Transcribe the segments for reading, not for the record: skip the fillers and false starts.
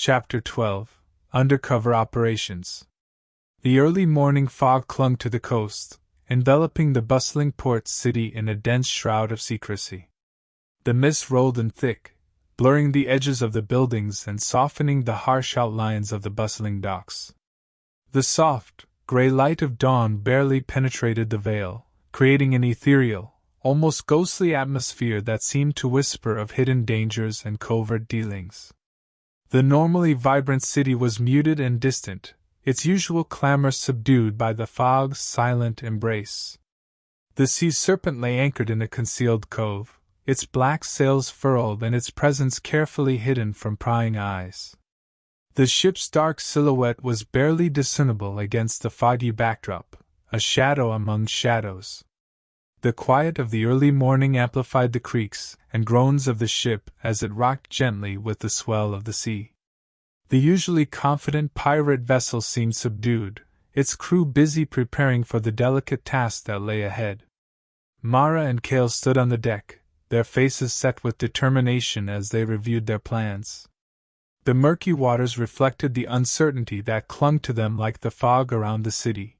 Chapter 12 Undercover Operations. The early morning fog clung to the coast, enveloping the bustling port city in a dense shroud of secrecy. The mist rolled in thick, blurring the edges of the buildings and softening the harsh outlines of the bustling docks. The soft, gray light of dawn barely penetrated the veil, creating an ethereal, almost ghostly atmosphere that seemed to whisper of hidden dangers and covert dealings. The normally vibrant city was muted and distant, its usual clamor subdued by the fog's silent embrace. The sea serpent lay anchored in a concealed cove, its black sails furled and its presence carefully hidden from prying eyes. The ship's dark silhouette was barely discernible against the foggy backdrop, a shadow among shadows. The quiet of the early morning amplified the creaks and groans of the ship as it rocked gently with the swell of the sea. The usually confident pirate vessel seemed subdued, its crew busy preparing for the delicate task that lay ahead. Mara and Cale stood on the deck, their faces set with determination as they reviewed their plans. The murky waters reflected the uncertainty that clung to them like the fog around the city.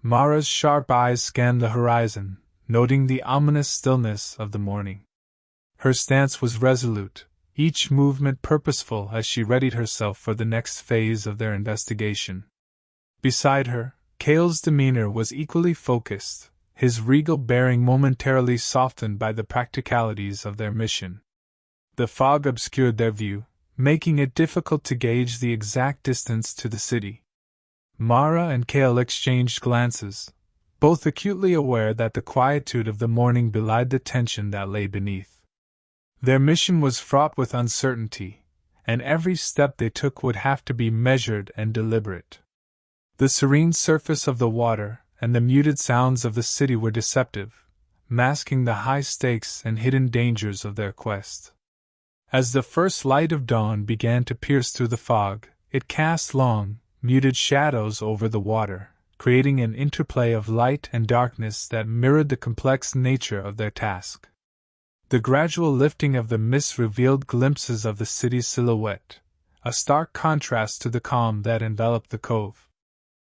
Mara's sharp eyes scanned the horizon, noting the ominous stillness of the morning. Her stance was resolute, each movement purposeful as she readied herself for the next phase of their investigation. Beside her, Cale's demeanor was equally focused, his regal bearing momentarily softened by the practicalities of their mission. The fog obscured their view, making it difficult to gauge the exact distance to the city. Mara and Cale exchanged glances, both acutely aware that the quietude of the morning belied the tension that lay beneath. Their mission was fraught with uncertainty, and every step they took would have to be measured and deliberate. The serene surface of the water and the muted sounds of the city were deceptive, masking the high stakes and hidden dangers of their quest. As the first light of dawn began to pierce through the fog, it cast long, muted shadows over the water, creating an interplay of light and darkness that mirrored the complex nature of their task. The gradual lifting of the mist revealed glimpses of the city's silhouette, a stark contrast to the calm that enveloped the cove.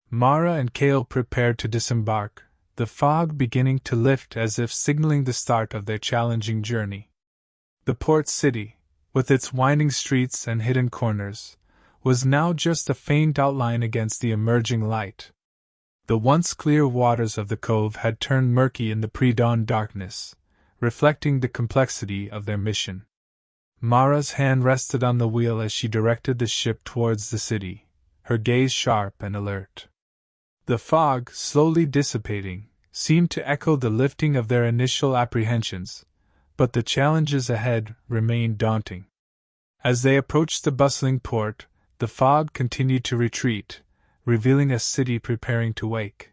Mara and Cale prepared to disembark, the fog beginning to lift as if signaling the start of their challenging journey. The port city, with its winding streets and hidden corners, was now just a faint outline against the emerging light. The once clear waters of the cove had turned murky in the pre-dawn darkness, reflecting the complexity of their mission. Mara's hand rested on the wheel as she directed the ship towards the city, her gaze sharp and alert. The fog, slowly dissipating, seemed to echo the lifting of their initial apprehensions, but the challenges ahead remained daunting. As they approached the bustling port, the fog continued to retreat, revealing a city preparing to wake.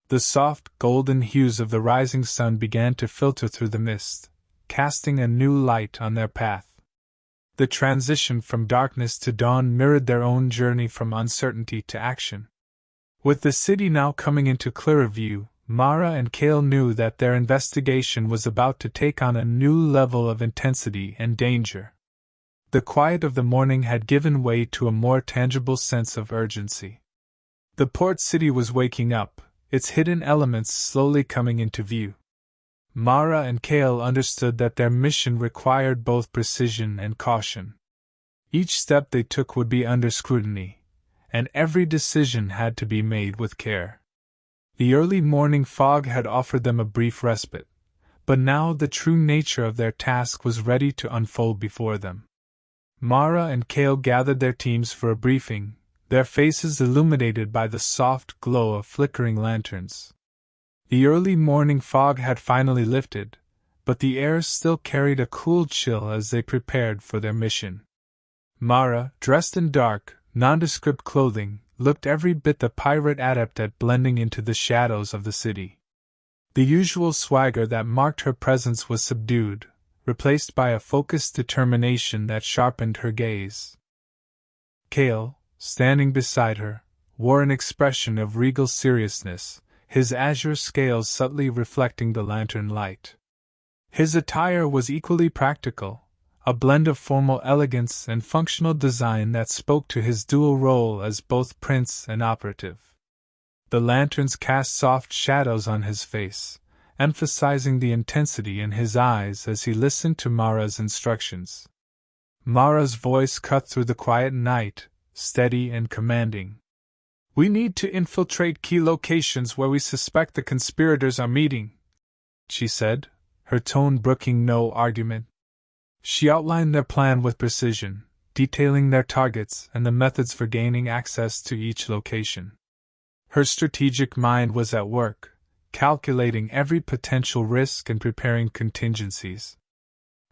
The soft, golden hues of the rising sun began to filter through the mist, casting a new light on their path. The transition from darkness to dawn mirrored their own journey from uncertainty to action. With the city now coming into clearer view, Mara and Cale knew that their investigation was about to take on a new level of intensity and danger. The quiet of the morning had given way to a more tangible sense of urgency. The port city was waking up, its hidden elements slowly coming into view. Mara and Cale understood that their mission required both precision and caution. Each step they took would be under scrutiny, and every decision had to be made with care. The early morning fog had offered them a brief respite, but now the true nature of their task was ready to unfold before them. Mara and Cale gathered their teams for a briefing, their faces illuminated by the soft glow of flickering lanterns. The early morning fog had finally lifted, but the air still carried a cool chill as they prepared for their mission. Mara, dressed in dark, nondescript clothing, looked every bit the pirate adept at blending into the shadows of the city. The usual swagger that marked her presence was subdued, replaced by a focused determination that sharpened her gaze. Cale, standing beside her, wore an expression of regal seriousness, his azure scales subtly reflecting the lantern light. His attire was equally practical, a blend of formal elegance and functional design that spoke to his dual role as both prince and operative. The lanterns cast soft shadows on his face, emphasizing the intensity in his eyes as he listened to Mara's instructions. Mara's voice cut through the quiet night, steady and commanding. "We need to infiltrate key locations where we suspect the conspirators are meeting," she said, her tone brooking no argument. She outlined their plan with precision, detailing their targets and the methods for gaining access to each location. Her strategic mind was at work, calculating every potential risk and preparing contingencies.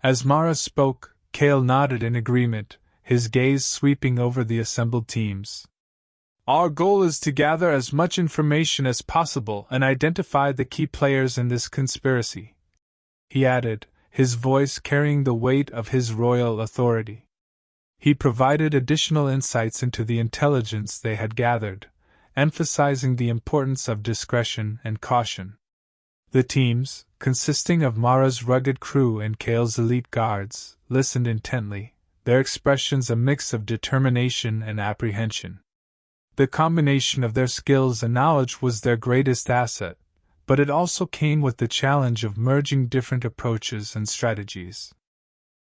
As Mara spoke, Cale nodded in agreement, his gaze sweeping over the assembled teams. "Our goal is to gather as much information as possible and identify the key players in this conspiracy," he added, his voice carrying the weight of his royal authority. He provided additional insights into the intelligence they had gathered, emphasizing the importance of discretion and caution. The teams, consisting of Mara's rugged crew and Cale's elite guards, listened intently, their expressions a mix of determination and apprehension. The combination of their skills and knowledge was their greatest asset, but it also came with the challenge of merging different approaches and strategies.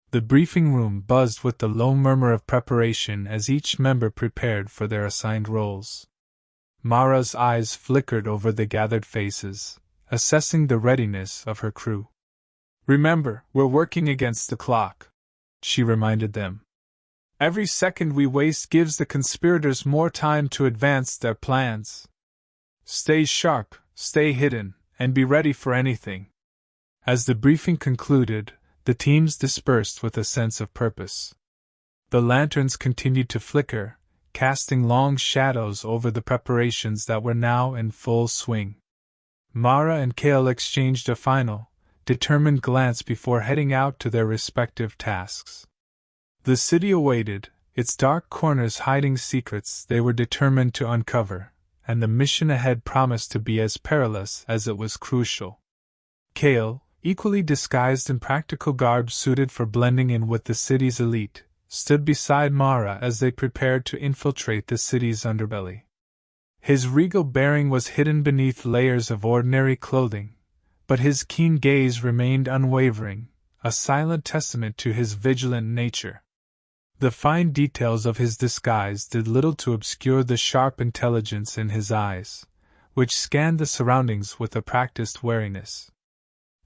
The briefing room buzzed with the low murmur of preparation as each member prepared for their assigned roles. Mara's eyes flickered over the gathered faces, assessing the readiness of her crew. "Remember, we're working against the clock," she reminded them. "Every second we waste gives the conspirators more time to advance their plans. Stay sharp, stay hidden, and be ready for anything." As the briefing concluded, the teams dispersed with a sense of purpose. The lanterns continued to flicker, casting long shadows over the preparations that were now in full swing. Mara and Cale exchanged a final, determined glance before heading out to their respective tasks. The city awaited, its dark corners hiding secrets they were determined to uncover, and the mission ahead promised to be as perilous as it was crucial. Cale, equally disguised in practical garb suited for blending in with the city's elite, stood beside Mara as they prepared to infiltrate the city's underbelly. His regal bearing was hidden beneath layers of ordinary clothing, but his keen gaze remained unwavering, a silent testament to his vigilant nature. The fine details of his disguise did little to obscure the sharp intelligence in his eyes, which scanned the surroundings with a practiced wariness.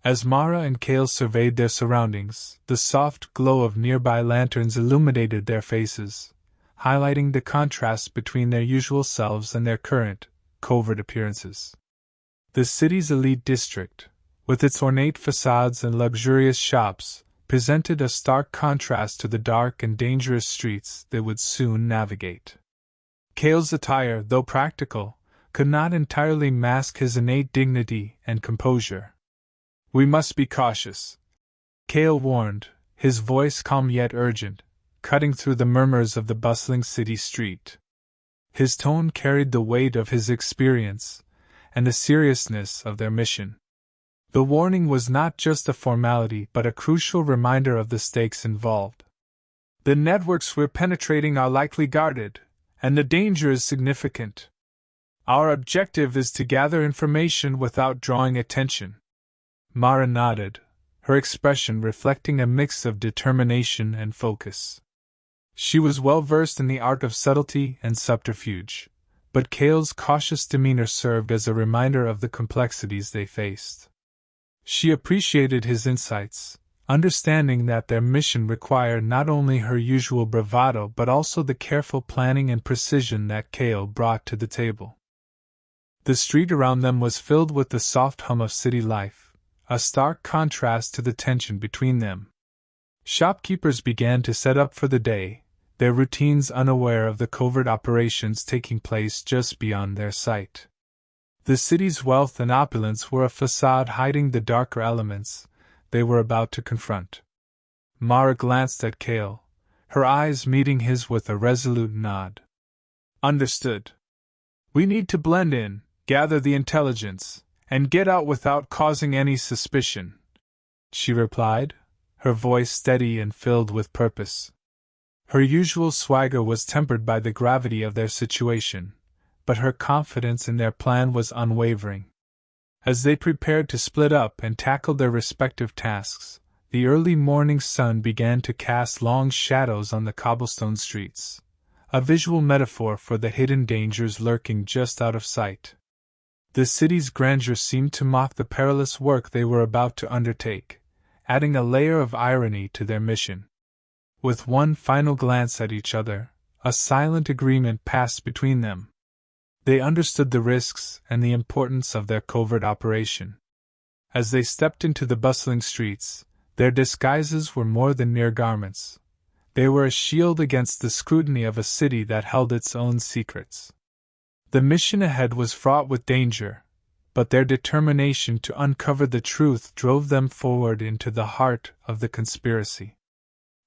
As Mara and Cale surveyed their surroundings, the soft glow of nearby lanterns illuminated their faces, highlighting the contrast between their usual selves and their current, covert appearances. The city's elite district, with its ornate facades and luxurious shops, presented a stark contrast to the dark and dangerous streets they would soon navigate. Cale's attire, though practical, could not entirely mask his innate dignity and composure. "We must be cautious," Cale warned, his voice calm yet urgent, cutting through the murmurs of the bustling city street. His tone carried the weight of his experience and the seriousness of their mission. The warning was not just a formality but a crucial reminder of the stakes involved. "The networks we're penetrating are likely guarded, and the danger is significant. Our objective is to gather information without drawing attention." Mara nodded, her expression reflecting a mix of determination and focus. She was well versed in the art of subtlety and subterfuge, but Cale's cautious demeanor served as a reminder of the complexities they faced. She appreciated his insights, understanding that their mission required not only her usual bravado but also the careful planning and precision that Cale brought to the table. The street around them was filled with the soft hum of city life, a stark contrast to the tension between them. Shopkeepers began to set up for the day, their routines unaware of the covert operations taking place just beyond their sight. The city's wealth and opulence were a facade hiding the darker elements they were about to confront. Mara glanced at Cale, her eyes meeting his with a resolute nod. "Understood. We need to blend in, gather the intelligence, and get out without causing any suspicion," she replied, her voice steady and filled with purpose. Her usual swagger was tempered by the gravity of their situation, but her confidence in their plan was unwavering. As they prepared to split up and tackle their respective tasks, the early morning sun began to cast long shadows on the cobblestone streets, a visual metaphor for the hidden dangers lurking just out of sight. The city's grandeur seemed to mock the perilous work they were about to undertake, adding a layer of irony to their mission. With one final glance at each other, a silent agreement passed between them. They understood the risks and the importance of their covert operation. As they stepped into the bustling streets, their disguises were more than mere garments. They were a shield against the scrutiny of a city that held its own secrets. The mission ahead was fraught with danger, but their determination to uncover the truth drove them forward into the heart of the conspiracy.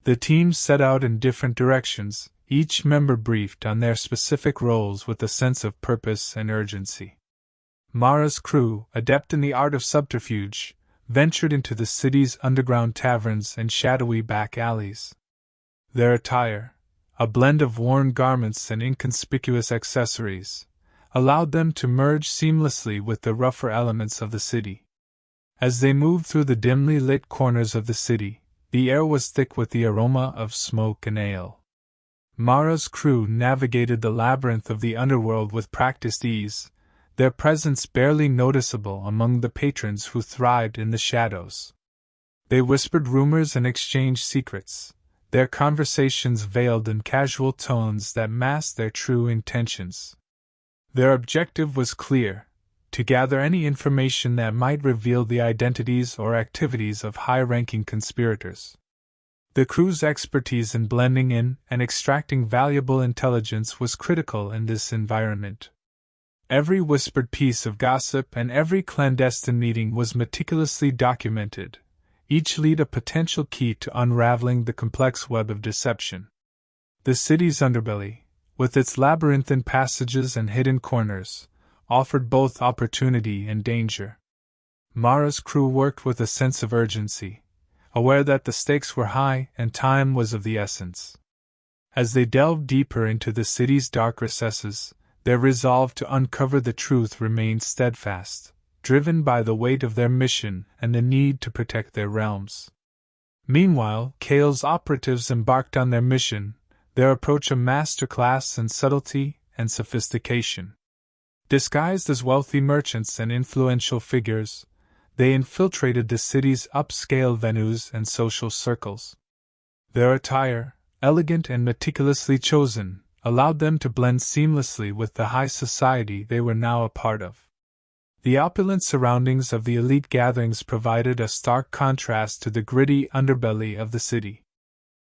The teams set out in different directions, each member briefed on their specific roles with a sense of purpose and urgency. Mara's crew, adept in the art of subterfuge, ventured into the city's underground taverns and shadowy back alleys. Their attire, a blend of worn garments and inconspicuous accessories, allowed them to merge seamlessly with the rougher elements of the city. As they moved through the dimly lit corners of the city, the air was thick with the aroma of smoke and ale. Mara's crew navigated the labyrinth of the underworld with practiced ease, their presence barely noticeable among the patrons who thrived in the shadows. They whispered rumors and exchanged secrets, their conversations veiled in casual tones that masked their true intentions. Their objective was clear: to gather any information that might reveal the identities or activities of high-ranking conspirators. The crew's expertise in blending in and extracting valuable intelligence was critical in this environment. Every whispered piece of gossip and every clandestine meeting was meticulously documented, each lead a potential key to unraveling the complex web of deception. The city's underbelly, with its labyrinthine passages and hidden corners, offered both opportunity and danger. Mara's crew worked with a sense of urgency, aware that the stakes were high and time was of the essence. As they delved deeper into the city's dark recesses, their resolve to uncover the truth remained steadfast, driven by the weight of their mission and the need to protect their realms. Meanwhile, Kale's operatives embarked on their mission, their approach a masterclass in subtlety and sophistication. Disguised as wealthy merchants and influential figures, they infiltrated the city's upscale venues and social circles. Their attire, elegant and meticulously chosen, allowed them to blend seamlessly with the high society they were now a part of. The opulent surroundings of the elite gatherings provided a stark contrast to the gritty underbelly of the city.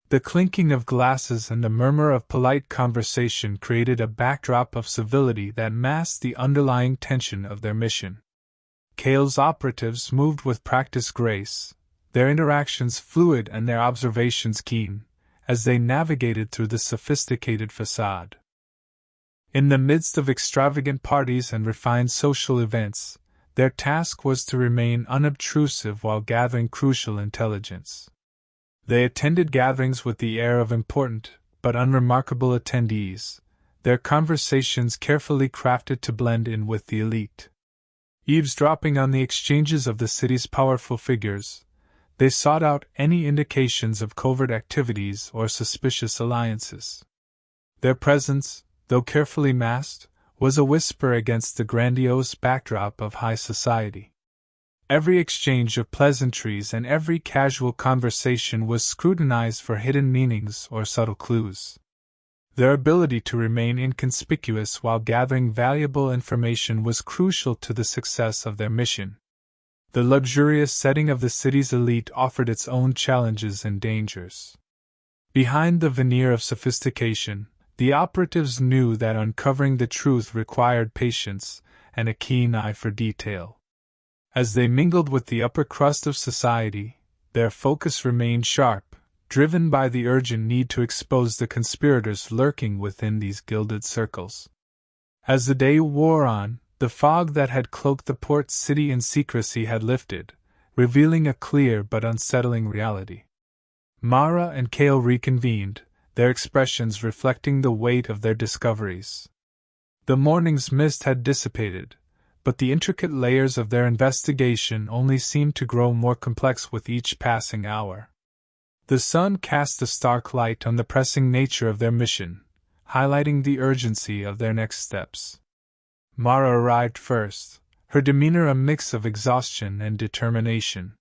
The clinking of glasses and the murmur of polite conversation created a backdrop of civility that masked the underlying tension of their mission. Kale's operatives moved with practiced grace, their interactions fluid and their observations keen, as they navigated through the sophisticated facade. In the midst of extravagant parties and refined social events, their task was to remain unobtrusive while gathering crucial intelligence. They attended gatherings with the air of important, but unremarkable attendees, their conversations carefully crafted to blend in with the elite. Eavesdropping on the exchanges of the city's powerful figures, they sought out any indications of covert activities or suspicious alliances. Their presence, though carefully masked, was a whisper against the grandiose backdrop of high society. Every exchange of pleasantries and every casual conversation was scrutinized for hidden meanings or subtle clues. Their ability to remain inconspicuous while gathering valuable information was crucial to the success of their mission. The luxurious setting of the city's elite offered its own challenges and dangers. Behind the veneer of sophistication, the operatives knew that uncovering the truth required patience and a keen eye for detail. As they mingled with the upper crust of society, their focus remained sharp, driven by the urgent need to expose the conspirators lurking within these gilded circles. As the day wore on, the fog that had cloaked the port city in secrecy had lifted, revealing a clear but unsettling reality. Mara and Kale reconvened, their expressions reflecting the weight of their discoveries. The morning's mist had dissipated, but the intricate layers of their investigation only seemed to grow more complex with each passing hour. The sun cast a stark light on the pressing nature of their mission, highlighting the urgency of their next steps. Mara arrived first, her demeanor a mix of exhaustion and determination.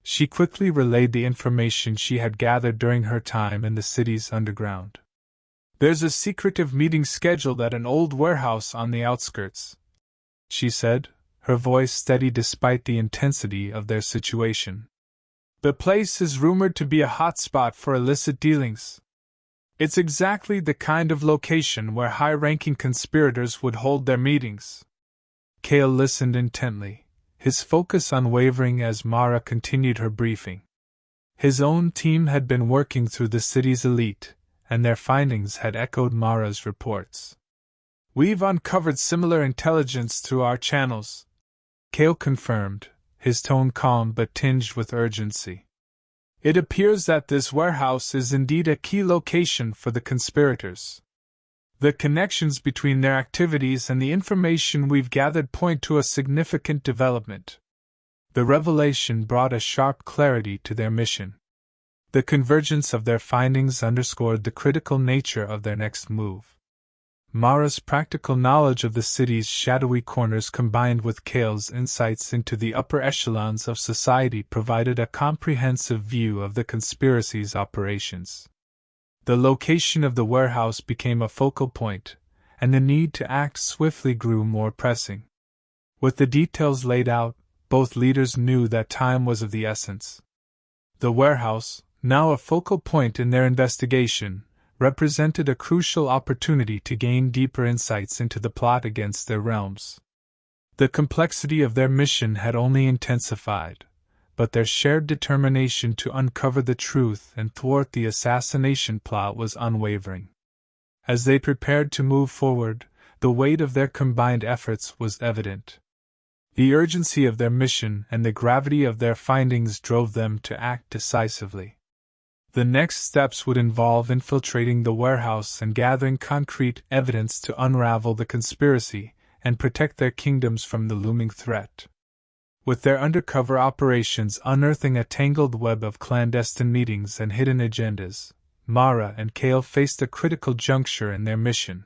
She quickly relayed the information she had gathered during her time in the city's underground. "There's a secretive meeting scheduled at an old warehouse on the outskirts," she said, her voice steady despite the intensity of their situation. "The place is rumored to be a hotspot for illicit dealings. It's exactly the kind of location where high-ranking conspirators would hold their meetings." Kale listened intently, his focus unwavering as Mara continued her briefing. His own team had been working through the city's elite, and their findings had echoed Mara's reports. "We've uncovered similar intelligence through our channels," Kale confirmed, his tone calm but tinged with urgency. "It appears that this warehouse is indeed a key location for the conspirators. The connections between their activities and the information we've gathered point to a significant development." The revelation brought a sharp clarity to their mission. The convergence of their findings underscored the critical nature of their next move. Mara's practical knowledge of the city's shadowy corners combined with Kale's insights into the upper echelons of society provided a comprehensive view of the conspiracy's operations. The location of the warehouse became a focal point, and the need to act swiftly grew more pressing. With the details laid out, both leaders knew that time was of the essence. The warehouse, now a focal point in their investigation, represented a crucial opportunity to gain deeper insights into the plot against their realms. The complexity of their mission had only intensified, but their shared determination to uncover the truth and thwart the assassination plot was unwavering. As they prepared to move forward, the weight of their combined efforts was evident. The urgency of their mission and the gravity of their findings drove them to act decisively. The next steps would involve infiltrating the warehouse and gathering concrete evidence to unravel the conspiracy and protect their kingdoms from the looming threat. With their undercover operations unearthing a tangled web of clandestine meetings and hidden agendas, Mara and Kale faced a critical juncture in their mission.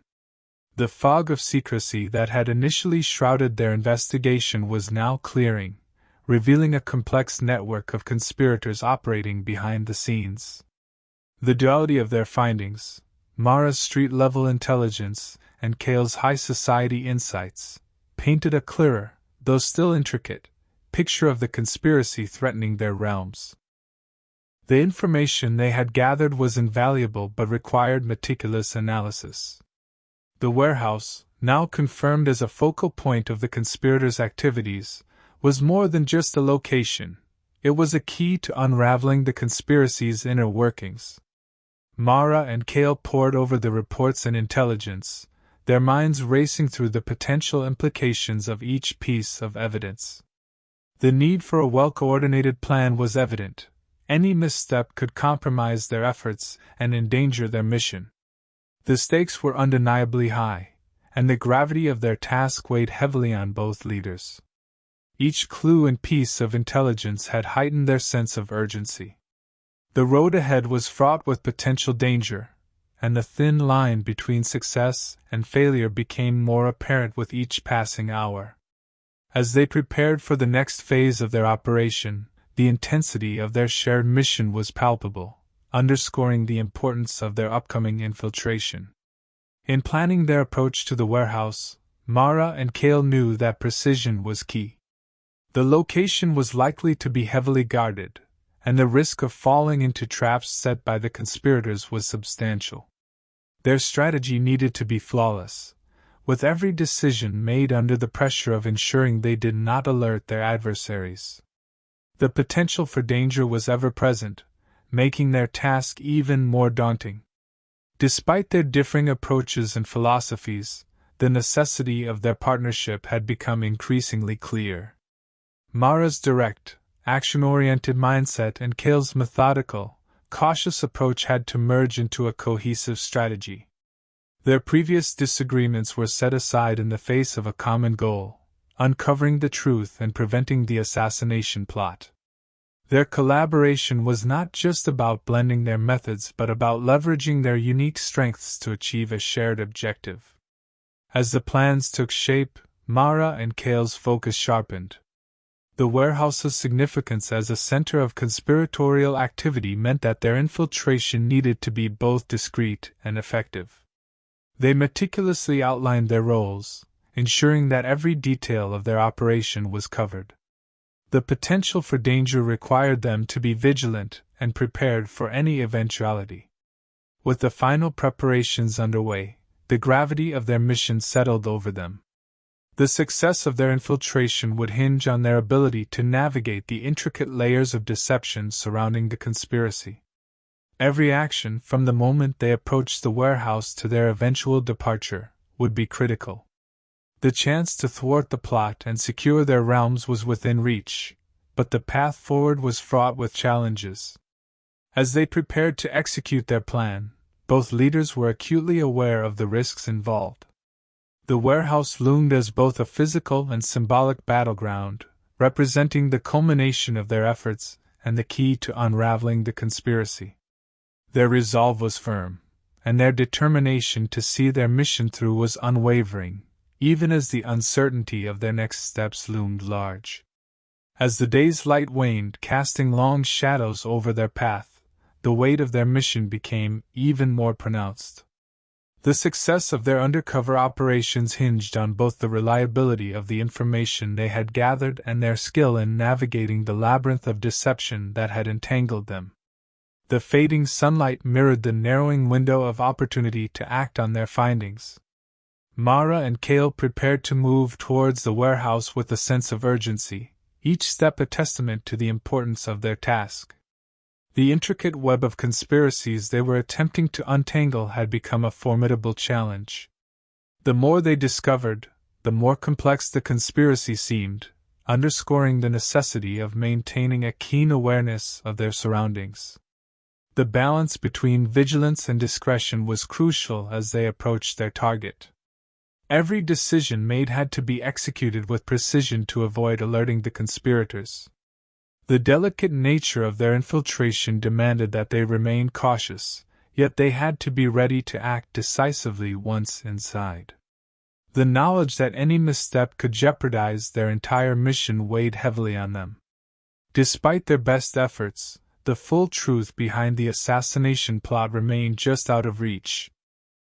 The fog of secrecy that had initially shrouded their investigation was now clearing, revealing a complex network of conspirators operating behind the scenes. The duality of their findings, Mara's street-level intelligence and Kale's high society insights, painted a clearer, though still intricate, picture of the conspiracy threatening their realms. The information they had gathered was invaluable but required meticulous analysis. The warehouse, now confirmed as a focal point of the conspirators' activities, was more than just a location. It was a key to unraveling the conspiracy's inner workings. Mara and Kale pored over the reports and intelligence, their minds racing through the potential implications of each piece of evidence. The need for a well-coordinated plan was evident. Any misstep could compromise their efforts and endanger their mission. The stakes were undeniably high, and the gravity of their task weighed heavily on both leaders. Each clue and piece of intelligence had heightened their sense of urgency. The road ahead was fraught with potential danger, and the thin line between success and failure became more apparent with each passing hour. As they prepared for the next phase of their operation, the intensity of their shared mission was palpable, underscoring the importance of their upcoming infiltration. In planning their approach to the warehouse, Mara and Kale knew that precision was key. The location was likely to be heavily guarded, and the risk of falling into traps set by the conspirators was substantial. Their strategy needed to be flawless, with every decision made under the pressure of ensuring they did not alert their adversaries. The potential for danger was ever present, making their task even more daunting. Despite their differing approaches and philosophies, the necessity of their partnership had become increasingly clear. Mara's direct, action-oriented mindset and Kale's methodical, cautious approach had to merge into a cohesive strategy. Their previous disagreements were set aside in the face of a common goal: uncovering the truth and preventing the assassination plot. Their collaboration was not just about blending their methods but about leveraging their unique strengths to achieve a shared objective. As the plans took shape, Mara and Cale's focus sharpened. The warehouse's significance as a center of conspiratorial activity meant that their infiltration needed to be both discreet and effective. They meticulously outlined their roles, ensuring that every detail of their operation was covered. The potential for danger required them to be vigilant and prepared for any eventuality. With the final preparations underway, the gravity of their mission settled over them. The success of their infiltration would hinge on their ability to navigate the intricate layers of deception surrounding the conspiracy. Every action, from the moment they approached the warehouse to their eventual departure, would be critical. The chance to thwart the plot and secure their realms was within reach, but the path forward was fraught with challenges. As they prepared to execute their plan, both leaders were acutely aware of the risks involved. The warehouse loomed as both a physical and symbolic battleground, representing the culmination of their efforts and the key to unraveling the conspiracy. Their resolve was firm, and their determination to see their mission through was unwavering, even as the uncertainty of their next steps loomed large. As the day's light waned, casting long shadows over their path, the weight of their mission became even more pronounced. The success of their undercover operations hinged on both the reliability of the information they had gathered and their skill in navigating the labyrinth of deception that had entangled them. The fading sunlight mirrored the narrowing window of opportunity to act on their findings. Mara and Cale prepared to move towards the warehouse with a sense of urgency, each step a testament to the importance of their task. The intricate web of conspiracies they were attempting to untangle had become a formidable challenge. The more they discovered, the more complex the conspiracy seemed, underscoring the necessity of maintaining a keen awareness of their surroundings. The balance between vigilance and discretion was crucial as they approached their target. Every decision made had to be executed with precision to avoid alerting the conspirators. The delicate nature of their infiltration demanded that they remain cautious, yet they had to be ready to act decisively once inside. The knowledge that any misstep could jeopardize their entire mission weighed heavily on them. Despite their best efforts, the full truth behind the assassination plot remained just out of reach.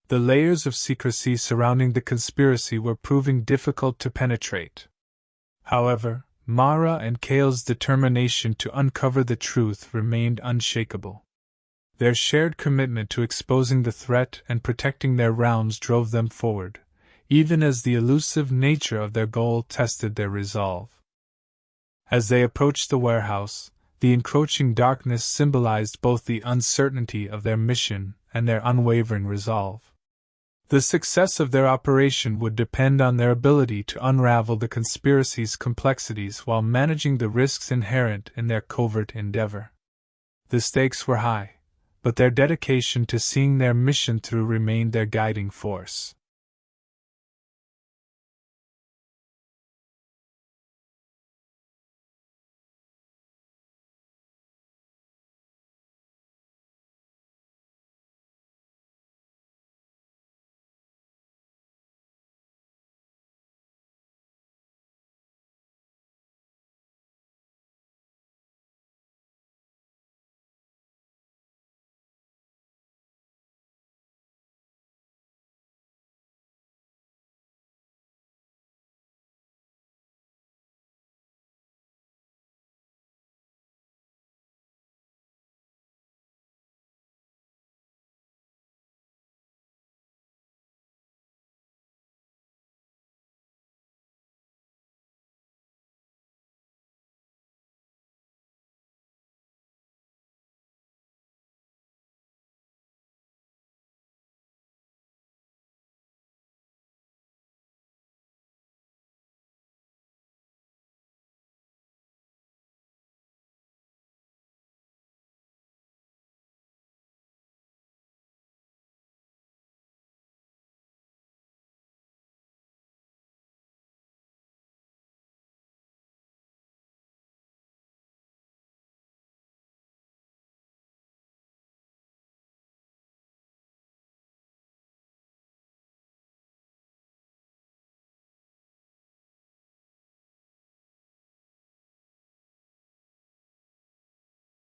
The layers of secrecy surrounding the conspiracy were proving difficult to penetrate. However, Mara and Cale's determination to uncover the truth remained unshakable. Their shared commitment to exposing the threat and protecting their realms drove them forward, even as the elusive nature of their goal tested their resolve. As they approached the warehouse, the encroaching darkness symbolized both the uncertainty of their mission and their unwavering resolve. The success of their operation would depend on their ability to unravel the conspiracy's complexities while managing the risks inherent in their covert endeavor. The stakes were high, but their dedication to seeing their mission through remained their guiding force.